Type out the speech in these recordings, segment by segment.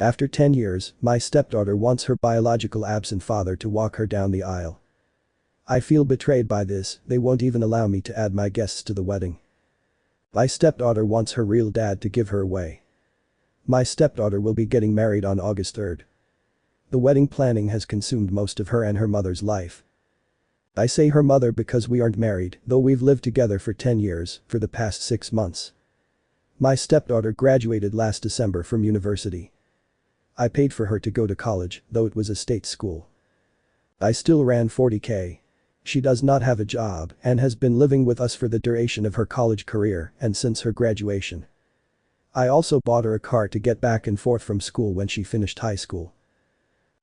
After 10 years, my stepdaughter wants her biological absent father to walk her down the aisle. I feel betrayed by this, they won't even allow me to add my guests to the wedding. My stepdaughter wants her real dad to give her away. My stepdaughter will be getting married on August 3rd. The wedding planning has consumed most of her and her mother's life. I say her mother because we aren't married, though we've lived together for 10 years, for the past 6 months. My stepdaughter graduated last December from university. I paid for her to go to college, though it was a state school. I still ran $40K. She does not have a job and has been living with us for the duration of her college career and since her graduation. I also bought her a car to get back and forth from school when she finished high school.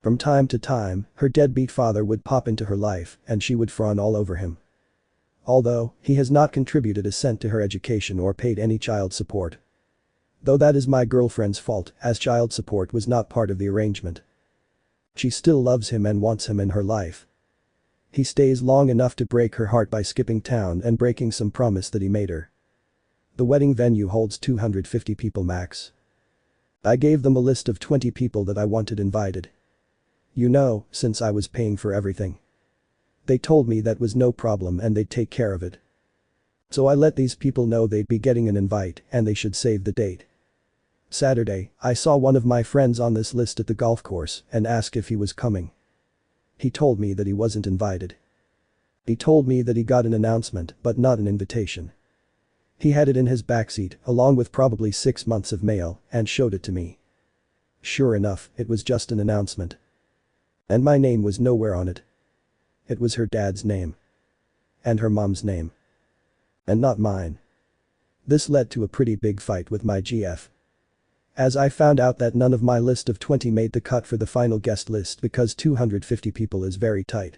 From time to time, her deadbeat father would pop into her life and she would fawn all over him. Although, he has not contributed a cent to her education or paid any child support. Though that is my girlfriend's fault, as child support was not part of the arrangement. She still loves him and wants him in her life. He stays long enough to break her heart by skipping town and breaking some promise that he made her. The wedding venue holds 250 people max. I gave them a list of 20 people that I wanted invited. You know, since I was paying for everything. They told me that was no problem and they'd take care of it. So I let these people know they'd be getting an invite and they should save the date. Saturday, I saw one of my friends on this list at the golf course and asked if he was coming. He told me that he wasn't invited. He told me that he got an announcement but not an invitation. He had it in his backseat along with probably 6 months of mail and showed it to me. Sure enough, it was just an announcement. And my name was nowhere on it. It was her dad's name. And her mom's name. And not mine. This led to a pretty big fight with my GF. As I found out that none of my list of 20 made the cut for the final guest list because 250 people is very tight.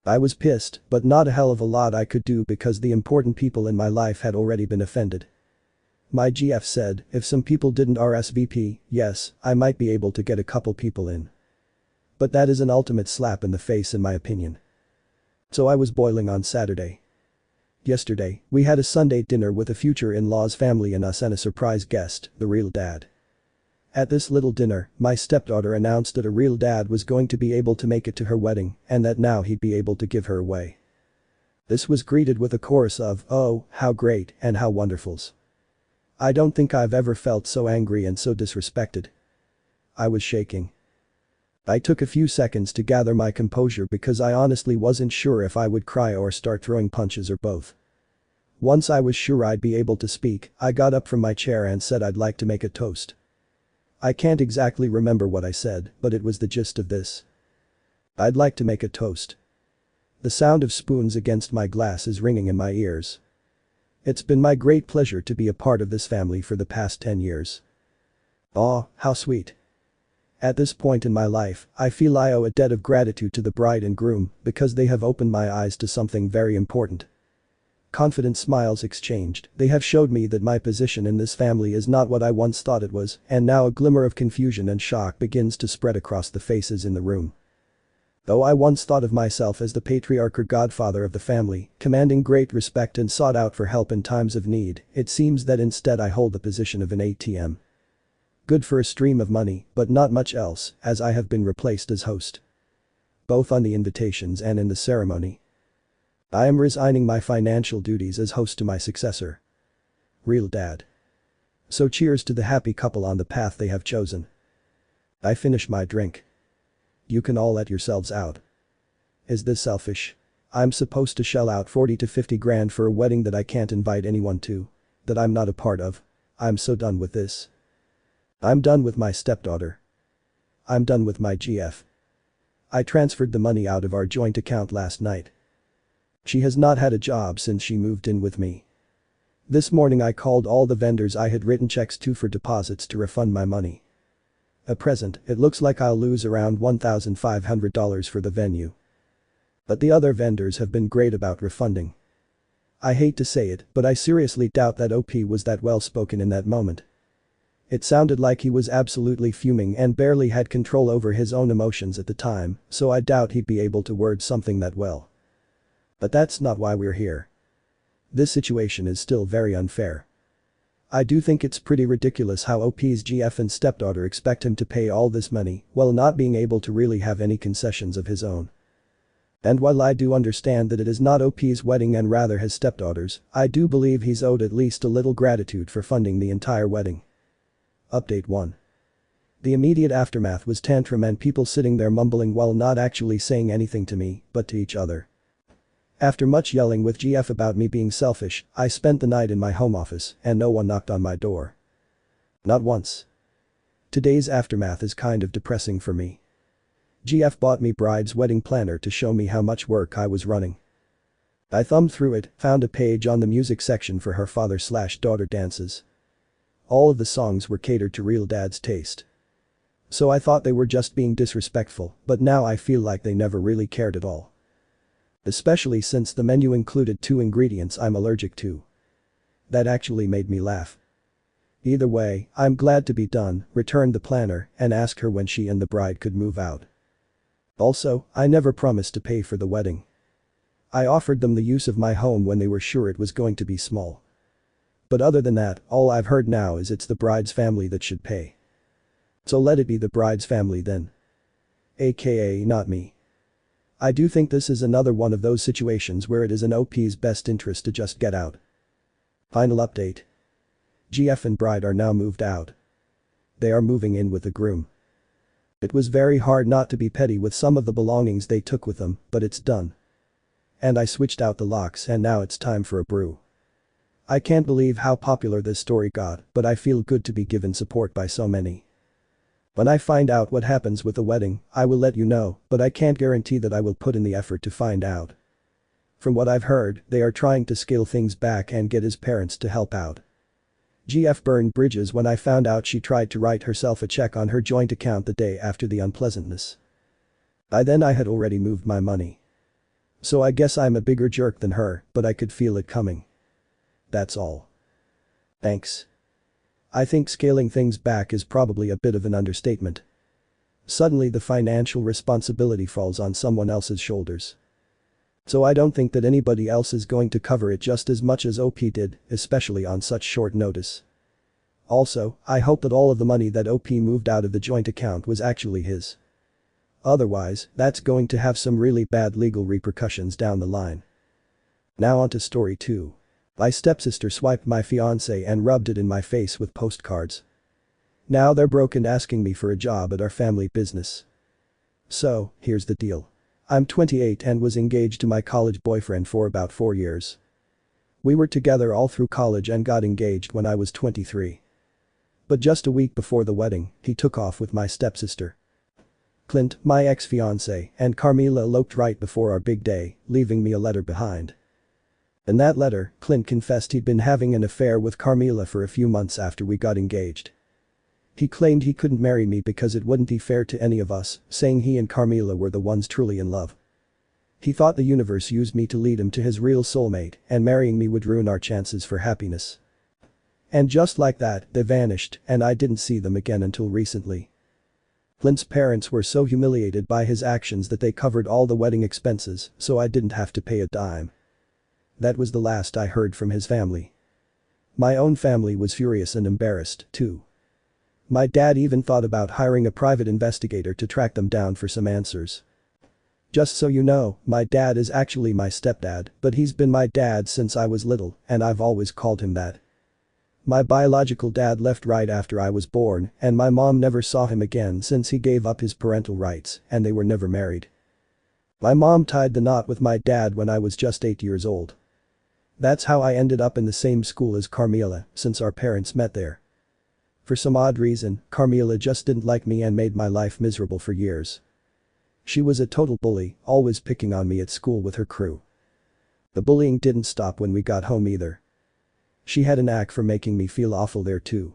I was pissed, but not a hell of a lot I could do because the important people in my life had already been offended. My GF said, if some people didn't RSVP, yes, I might be able to get a couple people in. But that is an ultimate slap in the face in my opinion. So I was boiling on Saturday. Yesterday, we had a Sunday dinner with a future in-law's family and us and a surprise guest, the real dad. At this little dinner, my stepdaughter announced that a real dad was going to be able to make it to her wedding and that now he'd be able to give her away. This was greeted with a chorus of, "Oh, how great and how wonderfuls." I don't think I've ever felt so angry and so disrespected. I was shaking. I took a few seconds to gather my composure because I honestly wasn't sure if I would cry or start throwing punches or both. Once I was sure I'd be able to speak, I got up from my chair and said I'd like to make a toast. I can't exactly remember what I said, but it was the gist of this. I'd like to make a toast. The sound of spoons against my glass is ringing in my ears. It's been my great pleasure to be a part of this family for the past 10 years. Aw, how sweet. At this point in my life, I feel I owe a debt of gratitude to the bride and groom because they have opened my eyes to something very important. Confident smiles exchanged, they have showed me that my position in this family is not what I once thought it was, and now a glimmer of confusion and shock begins to spread across the faces in the room. Though I once thought of myself as the patriarch or godfather of the family, commanding great respect and sought out for help in times of need, it seems that instead I hold the position of an ATM. Good for a stream of money, but not much else, as I have been replaced as host. Both on the invitations and in the ceremony. I am resigning my financial duties as host to my successor. Real dad. So cheers to the happy couple on the path they have chosen. I finish my drink. You can all let yourselves out. Is this selfish? I'm supposed to shell out 40 to 50 grand for a wedding that I can't invite anyone to. That I'm not a part of. I'm so done with this. I'm done with my stepdaughter. I'm done with my GF. I transferred the money out of our joint account last night. She has not had a job since she moved in with me. This morning I called all the vendors I had written checks to for deposits to refund my money. At present, it looks like I'll lose around $1,500 for the venue. But the other vendors have been great about refunding. I hate to say it, but I seriously doubt that OP was that well spoken in that moment. It sounded like he was absolutely fuming and barely had control over his own emotions at the time, so I doubt he'd be able to word something that well. But that's not why we're here. This situation is still very unfair. I do think it's pretty ridiculous how OP's GF and stepdaughter expect him to pay all this money while not being able to really have any concessions of his own. And while I do understand that it is not OP's wedding and rather his stepdaughter's, I do believe he's owed at least a little gratitude for funding the entire wedding. Update 1. The immediate aftermath was tantrum and people sitting there mumbling while not actually saying anything to me, but to each other. After much yelling with GF about me being selfish, I spent the night in my home office and no one knocked on my door. Not once. Today's aftermath is kind of depressing for me. GF bought me bride's wedding planner to show me how much work I was running. I thumbed through it, found a page on the music section for her father/daughter dances. All of the songs were catered to real dad's taste. So I thought they were just being disrespectful, but now I feel like they never really cared at all. Especially since the menu included 2 ingredients I'm allergic to. That actually made me laugh. Either way, I'm glad to be done, returned the planner, and asked her when she and the bride could move out. Also, I never promised to pay for the wedding. I offered them the use of my home when they were sure it was going to be small. But other than that, all I've heard now is it's the bride's family that should pay. So let it be the bride's family then. AKA not me. I do think this is another one of those situations where it is in OP's best interest to just get out. Final update. GF and bride are now moved out. They are moving in with the groom. It was very hard not to be petty with some of the belongings they took with them, but it's done. And I switched out the locks and now it's time for a brew. I can't believe how popular this story got, but I feel good to be given support by so many. When I find out what happens with the wedding, I will let you know, but I can't guarantee that I will put in the effort to find out. From what I've heard, they are trying to scale things back and get his parents to help out. GF burned bridges when I found out she tried to write herself a check on her joint account the day after the unpleasantness. I had already moved my money. So I guess I'm a bigger jerk than her, but I could feel it coming. That's all. Thanks. I think scaling things back is probably a bit of an understatement. Suddenly the financial responsibility falls on someone else's shoulders. So I don't think that anybody else is going to cover it just as much as OP did, especially on such short notice. Also, I hope that all of the money that OP moved out of the joint account was actually his. Otherwise, that's going to have some really bad legal repercussions down the line. Now onto story 2. My stepsister swiped my fiancé and rubbed it in my face with postcards. Now they're broke and asking me for a job at our family business. So, here's the deal. I'm 28 and was engaged to my college boyfriend for about 4 years. We were together all through college and got engaged when I was 23. But just a week before the wedding, he took off with my stepsister. Clint, my ex-fiancé, and Carmela eloped right before our big day, leaving me a letter behind. In that letter, Clint confessed he'd been having an affair with Carmela for a few months after we got engaged. He claimed he couldn't marry me because it wouldn't be fair to any of us, saying he and Carmela were the ones truly in love. He thought the universe used me to lead him to his real soulmate and marrying me would ruin our chances for happiness. And just like that, they vanished and I didn't see them again until recently. Clint's parents were so humiliated by his actions that they covered all the wedding expenses, so I didn't have to pay a dime. That was the last I heard from his family. My own family was furious and embarrassed, too. My dad even thought about hiring a private investigator to track them down for some answers. Just so you know, my dad is actually my stepdad, but he's been my dad since I was little, and I've always called him that. My biological dad left right after I was born, and my mom never saw him again since he gave up his parental rights, and they were never married. My mom tied the knot with my dad when I was just 8 years old. That's how I ended up in the same school as Carmela, since our parents met there. For some odd reason, Carmela just didn't like me and made my life miserable for years. She was a total bully, always picking on me at school with her crew. The bullying didn't stop when we got home either. She had a knack for making me feel awful there too.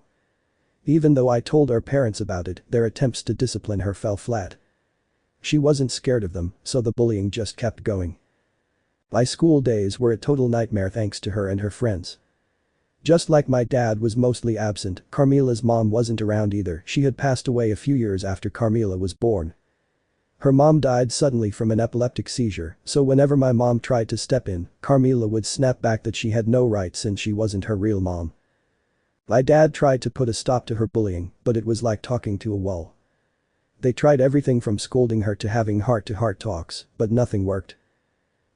Even though I told our parents about it, their attempts to discipline her fell flat. She wasn't scared of them, so the bullying just kept going. My school days were a total nightmare thanks to her and her friends. Just like my dad was mostly absent, Carmela's mom wasn't around either. She had passed away a few years after Carmela was born. Her mom died suddenly from an epileptic seizure, so whenever my mom tried to step in, Carmela would snap back that she had no right since she wasn't her real mom. My dad tried to put a stop to her bullying, but it was like talking to a wall. They tried everything from scolding her to having heart-to-heart talks, but nothing worked.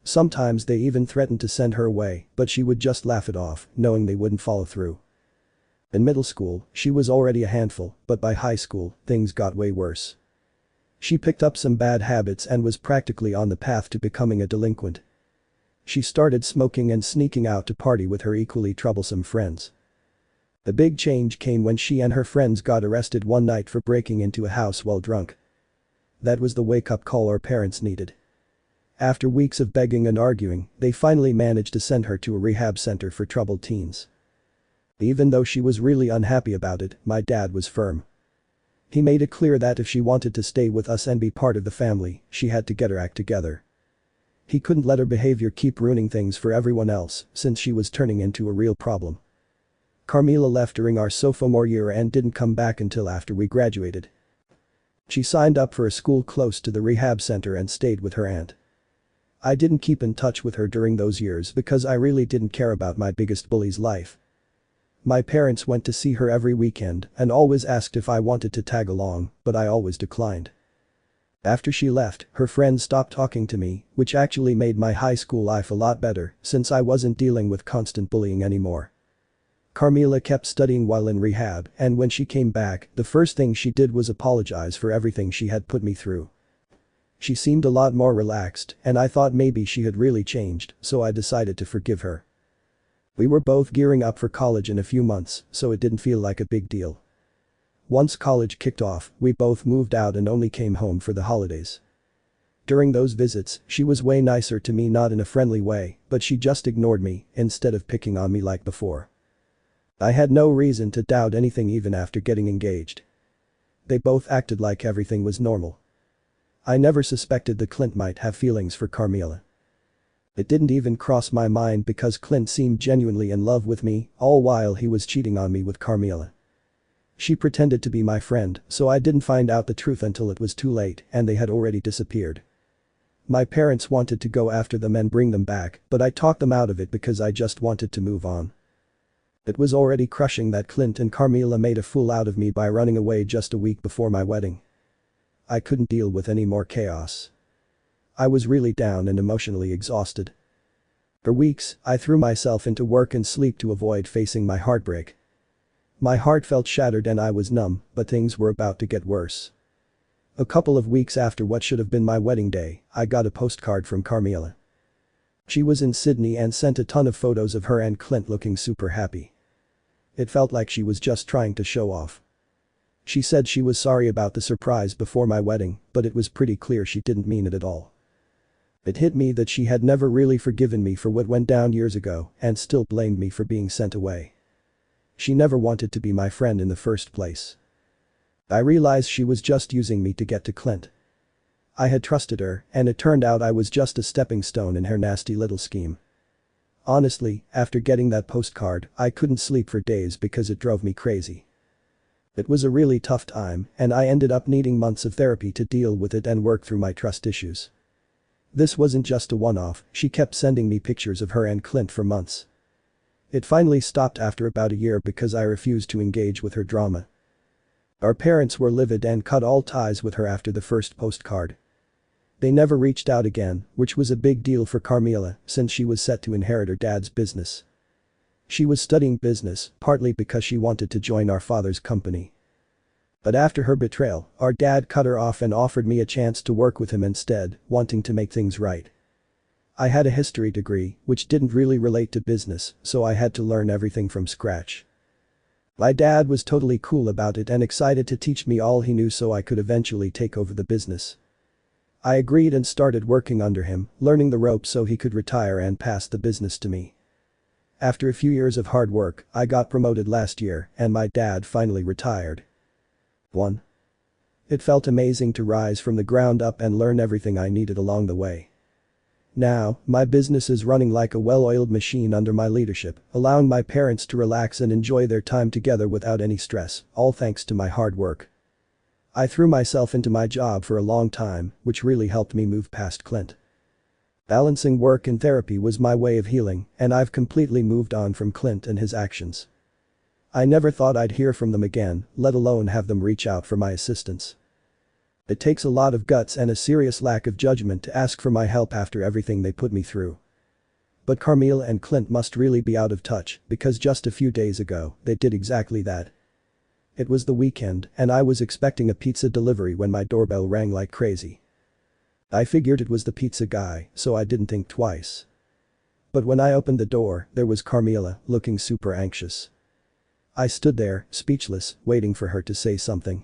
Sometimes they even threatened to send her away, but she would just laugh it off, knowing they wouldn't follow through. In middle school, she was already a handful, but by high school, things got way worse. She picked up some bad habits and was practically on the path to becoming a delinquent. She started smoking and sneaking out to party with her equally troublesome friends. The big change came when she and her friends got arrested one night for breaking into a house while drunk. That was the wake-up call our parents needed. After weeks of begging and arguing, they finally managed to send her to a rehab center for troubled teens. Even though she was really unhappy about it, my dad was firm. He made it clear that if she wanted to stay with us and be part of the family, she had to get her act together. He couldn't let her behavior keep ruining things for everyone else, since she was turning into a real problem. Carmela left during our sophomore year and didn't come back until after we graduated. She signed up for a school close to the rehab center and stayed with her aunt. I didn't keep in touch with her during those years because I really didn't care about my biggest bully's life. My parents went to see her every weekend and always asked if I wanted to tag along, but I always declined. After she left, her friends stopped talking to me, which actually made my high school life a lot better since I wasn't dealing with constant bullying anymore. Carmela kept studying while in rehab, and when she came back, the first thing she did was apologize for everything she had put me through. She seemed a lot more relaxed, and I thought maybe she had really changed, so I decided to forgive her. We were both gearing up for college in a few months, so it didn't feel like a big deal. Once college kicked off, we both moved out and only came home for the holidays. During those visits, she was way nicer to me, not in a friendly way, but she just ignored me instead of picking on me like before. I had no reason to doubt anything even after getting engaged. They both acted like everything was normal. I never suspected that Clint might have feelings for Carmela. It didn't even cross my mind because Clint seemed genuinely in love with me, all while he was cheating on me with Carmela. She pretended to be my friend, so I didn't find out the truth until it was too late and they had already disappeared. My parents wanted to go after them and bring them back, but I talked them out of it because I just wanted to move on. It was already crushing that Clint and Carmela made a fool out of me by running away just a week before my wedding. I couldn't deal with any more chaos. I was really down and emotionally exhausted. For weeks, I threw myself into work and sleep to avoid facing my heartbreak. My heart felt shattered and I was numb, but things were about to get worse. A couple of weeks after what should have been my wedding day, I got a postcard from Carmela. She was in Sydney and sent a ton of photos of her and Clint looking super happy. It felt like she was just trying to show off. She said she was sorry about the surprise before my wedding, but it was pretty clear she didn't mean it at all. It hit me that she had never really forgiven me for what went down years ago and still blamed me for being sent away. She never wanted to be my friend in the first place. I realized she was just using me to get to Clint. I had trusted her, and it turned out I was just a stepping stone in her nasty little scheme. Honestly, after getting that postcard, I couldn't sleep for days because it drove me crazy. It was a really tough time, and I ended up needing months of therapy to deal with it and work through my trust issues. This wasn't just a one-off, she kept sending me pictures of her and Clint for months. It finally stopped after about a year because I refused to engage with her drama. Our parents were livid and cut all ties with her after the first postcard. They never reached out again, which was a big deal for Carmela since she was set to inherit her dad's business. She was studying business, partly because she wanted to join our father's company. But after her betrayal, our dad cut her off and offered me a chance to work with him instead, wanting to make things right. I had a history degree, which didn't really relate to business, so I had to learn everything from scratch. My dad was totally cool about it and excited to teach me all he knew so I could eventually take over the business. I agreed and started working under him, learning the ropes so he could retire and pass the business to me. After a few years of hard work, I got promoted last year and my dad finally retired. 1. It felt amazing to rise from the ground up and learn everything I needed along the way. Now, my business is running like a well-oiled machine under my leadership, allowing my parents to relax and enjoy their time together without any stress, all thanks to my hard work. I threw myself into my job for a long time, which really helped me move past Clint. Balancing work and therapy was my way of healing, and I've completely moved on from Clint and his actions. I never thought I'd hear from them again, let alone have them reach out for my assistance. It takes a lot of guts and a serious lack of judgment to ask for my help after everything they put me through. But Carmela and Clint must really be out of touch because just a few days ago, they did exactly that. It was the weekend and I was expecting a pizza delivery when my doorbell rang like crazy. I figured it was the pizza guy, so I didn't think twice. But when I opened the door, there was Carmela, looking super anxious. I stood there, speechless, waiting for her to say something.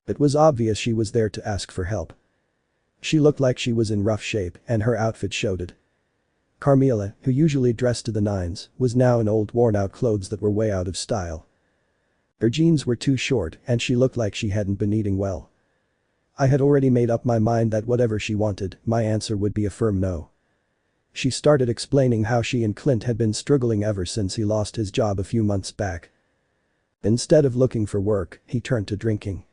It was obvious she was there to ask for help. She looked like she was in rough shape and her outfit showed it. Carmela, who usually dressed to the nines, was now in old worn-out clothes that were way out of style. Her jeans were too short and she looked like she hadn't been eating well. I had already made up my mind that whatever she wanted, my answer would be a firm no. She started explaining how she and Clint had been struggling ever since he lost his job a few months back. Instead of looking for work, he turned to drinking.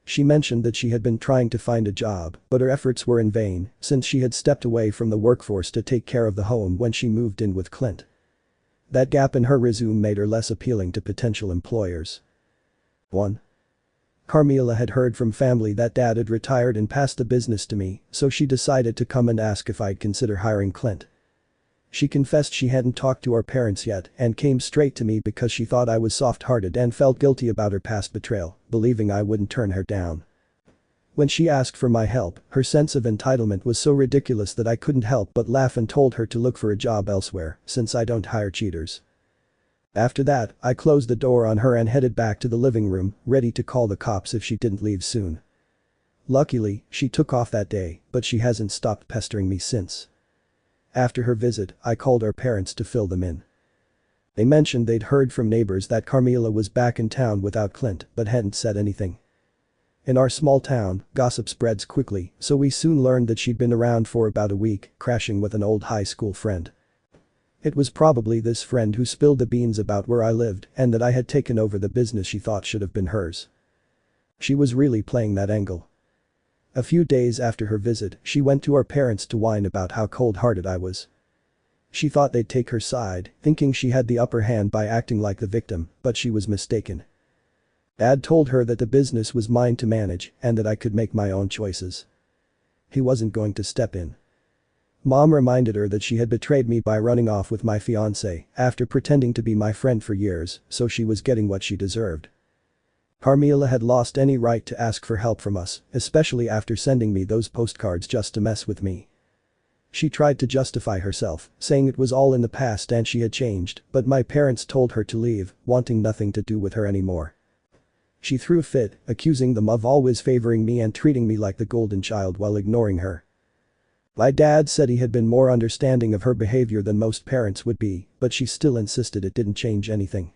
She mentioned that she had been trying to find a job, but her efforts were in vain since she had stepped away from the workforce to take care of the home when she moved in with Clint. That gap in her resume made her less appealing to potential employers. 1. Carmela had heard from family that Dad had retired and passed the business to me, so she decided to come and ask if I'd consider hiring Clint. She confessed she hadn't talked to our parents yet and came straight to me because she thought I was soft-hearted and felt guilty about her past betrayal, believing I wouldn't turn her down. When she asked for my help, her sense of entitlement was so ridiculous that I couldn't help but laugh and told her to look for a job elsewhere, since I don't hire cheaters. After that, I closed the door on her and headed back to the living room, ready to call the cops if she didn't leave soon. Luckily, she took off that day, but she hasn't stopped pestering me since. After her visit, I called our parents to fill them in. They mentioned they'd heard from neighbors that Carmela was back in town without Clint but hadn't said anything. In our small town, gossip spreads quickly, so we soon learned that she'd been around for about a week, crashing with an old high school friend. It was probably this friend who spilled the beans about where I lived and that I had taken over the business she thought should have been hers. She was really playing that angle. A few days after her visit, she went to our parents to whine about how cold-hearted I was. She thought they'd take her side, thinking she had the upper hand by acting like the victim, but she was mistaken. Dad told her that the business was mine to manage and that I could make my own choices. He wasn't going to step in. Mom reminded her that she had betrayed me by running off with my fiancé after pretending to be my friend for years, so she was getting what she deserved. Carmela had lost any right to ask for help from us, especially after sending me those postcards just to mess with me. She tried to justify herself, saying it was all in the past and she had changed, but my parents told her to leave, wanting nothing to do with her anymore. She threw a fit, accusing them of always favoring me and treating me like the golden child while ignoring her. My dad said he had been more understanding of her behavior than most parents would be, but she still insisted it didn't change anything.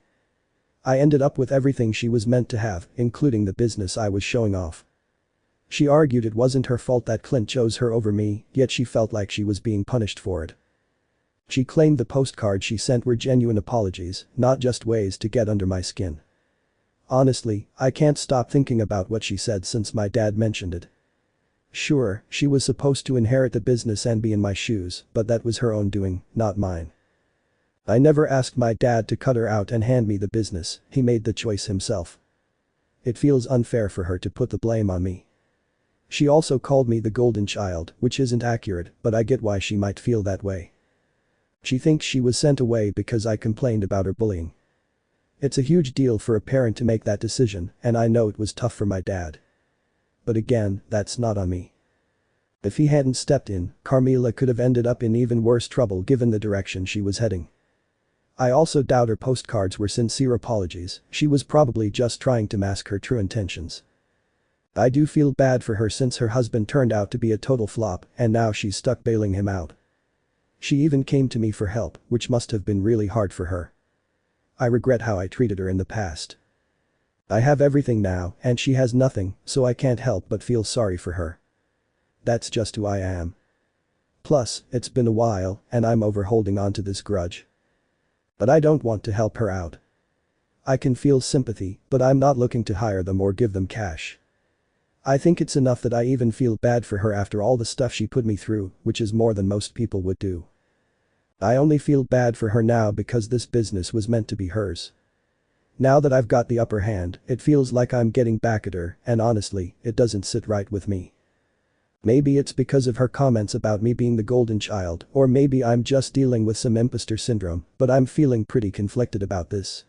I ended up with everything she was meant to have, including the business I was showing off. She argued it wasn't her fault that Clint chose her over me, yet she felt like she was being punished for it. She claimed the postcards she sent were genuine apologies, not just ways to get under my skin. Honestly, I can't stop thinking about what she said since my dad mentioned it. Sure, she was supposed to inherit the business and be in my shoes, but that was her own doing, not mine. I never asked my dad to cut her out and hand me the business, he made the choice himself. It feels unfair for her to put the blame on me. She also called me the golden child, which isn't accurate, but I get why she might feel that way. She thinks she was sent away because I complained about her bullying. It's a huge deal for a parent to make that decision, and I know it was tough for my dad. But again, that's not on me. If he hadn't stepped in, Carmela could have ended up in even worse trouble given the direction she was heading. I also doubt her postcards were sincere apologies, she was probably just trying to mask her true intentions. I do feel bad for her since her husband turned out to be a total flop and now she's stuck bailing him out. She even came to me for help, which must have been really hard for her. I regret how I treated her in the past. I have everything now and she has nothing, so I can't help but feel sorry for her. That's just who I am. Plus, it's been a while and I'm over holding on to this grudge. But I don't want to help her out. I can feel sympathy, but I'm not looking to hire them or give them cash. I think it's enough that I even feel bad for her after all the stuff she put me through, which is more than most people would do. I only feel bad for her now because this business was meant to be hers. Now that I've got the upper hand, it feels like I'm getting back at her, and honestly, it doesn't sit right with me. Maybe it's because of her comments about me being the golden child, or maybe I'm just dealing with some imposter syndrome, but I'm feeling pretty conflicted about this.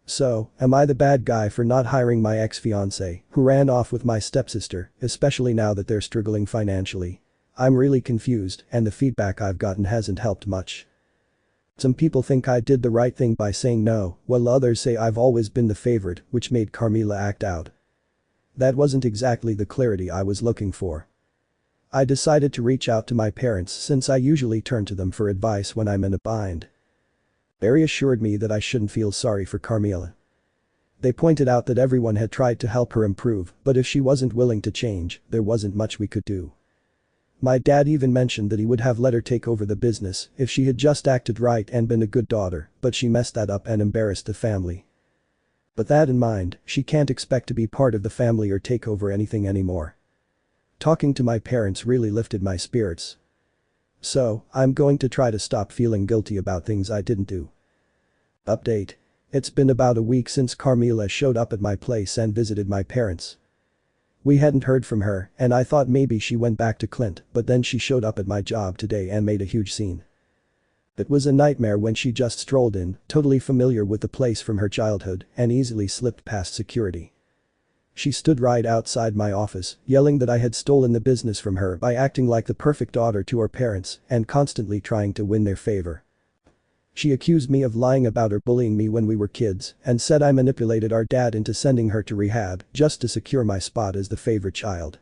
So, am I the bad guy for not hiring my ex-fiancé, who ran off with my stepsister, especially now that they're struggling financially? I'm really confused, and the feedback I've gotten hasn't helped much. Some people think I did the right thing by saying no, while others say I've always been the favorite, which made Carmilla act out. That wasn't exactly the clarity I was looking for. I decided to reach out to my parents since I usually turn to them for advice when I'm in a bind. They reassured me that I shouldn't feel sorry for Carmilla. They pointed out that everyone had tried to help her improve, but if she wasn't willing to change, there wasn't much we could do. My dad even mentioned that he would have let her take over the business if she had just acted right and been a good daughter, but she messed that up and embarrassed the family. With that in mind, she can't expect to be part of the family or take over anything anymore. Talking to my parents really lifted my spirits. So, I'm going to try to stop feeling guilty about things I didn't do. Update. It's been about a week since Carmilla showed up at my place and visited my parents. We hadn't heard from her, and I thought maybe she went back to Clint, but then she showed up at my job today and made a huge scene. It was a nightmare when she just strolled in, totally familiar with the place from her childhood, and easily slipped past security. She stood right outside my office, yelling that I had stolen the business from her by acting like the perfect daughter to her parents and constantly trying to win their favor. She accused me of lying about her bullying me when we were kids and said I manipulated our dad into sending her to rehab just to secure my spot as the favorite child.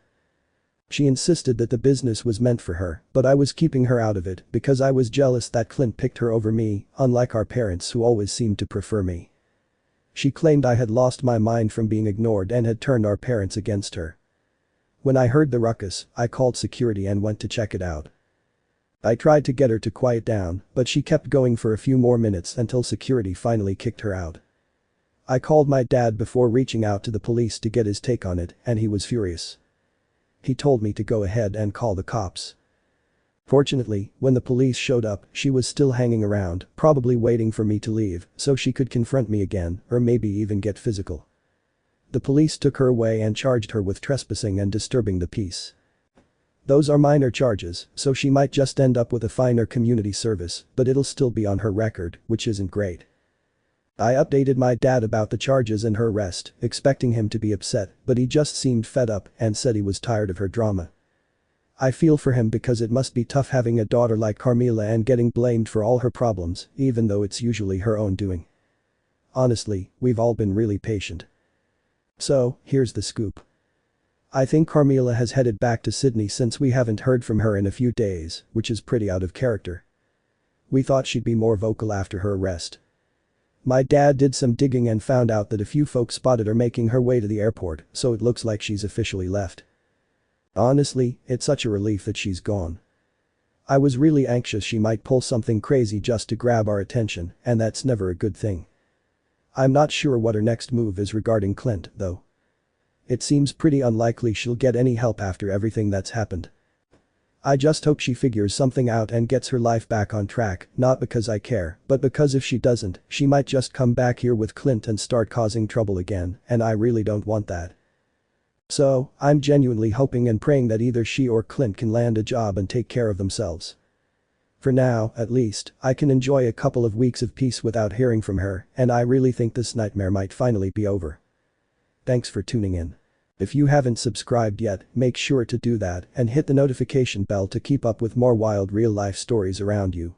She insisted that the business was meant for her, but I was keeping her out of it because I was jealous that Clint picked her over me, unlike our parents who always seemed to prefer me. She claimed I had lost my mind from being ignored and had turned our parents against her. When I heard the ruckus, I called security and went to check it out. I tried to get her to quiet down, but she kept going for a few more minutes until security finally kicked her out. I called my dad before reaching out to the police to get his take on it, and he was furious. He told me to go ahead and call the cops. Fortunately, when the police showed up, she was still hanging around, probably waiting for me to leave so she could confront me again or maybe even get physical. The police took her away and charged her with trespassing and disturbing the peace. Those are minor charges, so she might just end up with a fine or community service, but it'll still be on her record, which isn't great. I updated my dad about the charges and her arrest, expecting him to be upset, but he just seemed fed up and said he was tired of her drama. I feel for him because it must be tough having a daughter like Carmilla and getting blamed for all her problems, even though it's usually her own doing. Honestly, we've all been really patient. So, here's the scoop. I think Carmilla has headed back to Sydney since we haven't heard from her in a few days, which is pretty out of character. We thought she'd be more vocal after her arrest. My dad did some digging and found out that a few folks spotted her making her way to the airport, so it looks like she's officially left. Honestly, it's such a relief that she's gone. I was really anxious she might pull something crazy just to grab our attention, and that's never a good thing. I'm not sure what her next move is regarding Clint, though. It seems pretty unlikely she'll get any help after everything that's happened. I just hope she figures something out and gets her life back on track, not because I care, but because if she doesn't, she might just come back here with Clint and start causing trouble again, and I really don't want that. So, I'm genuinely hoping and praying that either she or Clint can land a job and take care of themselves. For now, at least, I can enjoy a couple of weeks of peace without hearing from her, and I really think this nightmare might finally be over. Thanks for tuning in. If you haven't subscribed yet, make sure to do that and hit the notification bell to keep up with more wild real-life stories around you.